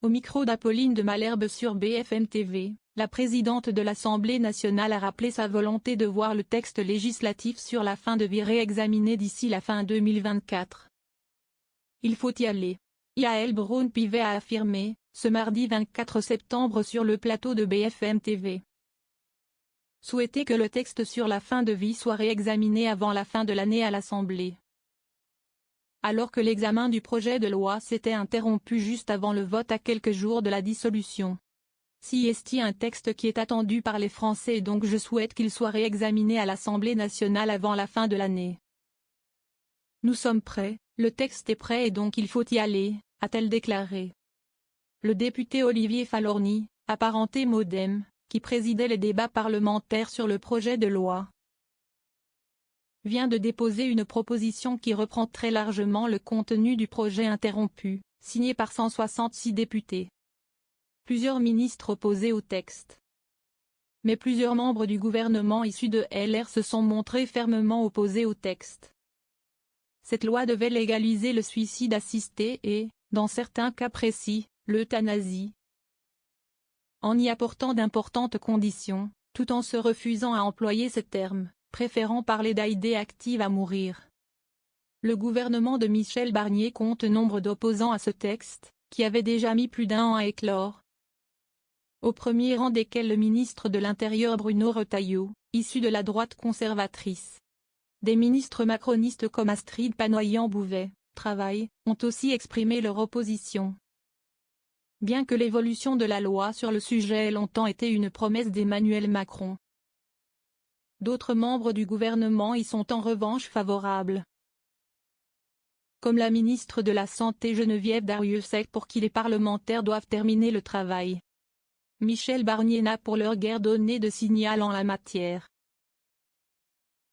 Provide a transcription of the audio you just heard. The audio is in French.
Au micro d'Apolline de Malherbe sur BFM TV, la présidente de l'Assemblée nationale a rappelé sa volonté de voir le texte législatif sur la fin de vie réexaminé d'ici la fin 2024. Il faut y aller. Yaël Braun-Pivet a affirmé, ce mardi 24 septembre sur le plateau de BFM TV. Souhaiter que le texte sur la fin de vie soit réexaminé avant la fin de l'année à l'Assemblée. Alors que l'examen du projet de loi s'était interrompu juste avant le vote à quelques jours de la dissolution. Si est un texte qui est attendu par les Français et donc je souhaite qu'il soit réexaminé à l'Assemblée nationale avant la fin de l'année. Nous sommes prêts, le texte est prêt et donc il faut y aller, a-t-elle déclaré. Le député Olivier Falorni, apparenté MoDem, qui présidait les débats parlementaires sur le projet de loi, vient de déposer une proposition qui reprend très largement le contenu du projet interrompu, signé par 166 députés. Plusieurs ministres opposés au texte. Mais plusieurs membres du gouvernement issus de LR se sont montrés fermement opposés au texte. Cette loi devait légaliser le suicide assisté et, dans certains cas précis, l'euthanasie, en y apportant d'importantes conditions, tout en se refusant à employer ces termes, préférant parler d'idées actives à mourir. Le gouvernement de Michel Barnier compte nombre d'opposants à ce texte, qui avait déjà mis plus d'un an à éclore. Au premier rang desquels le ministre de l'Intérieur Bruno Retailleau, issu de la droite conservatrice. Des ministres macronistes comme Astrid Panoyan-Bouvet, Travail, ont aussi exprimé leur opposition. Bien que l'évolution de la loi sur le sujet ait longtemps été une promesse d'Emmanuel Macron, d'autres membres du gouvernement y sont en revanche favorables. Comme la ministre de la Santé Geneviève Darrieussecq pour qui les parlementaires doivent terminer le travail. Michel Barnier n'a pour l'heure guère donné de signal en la matière.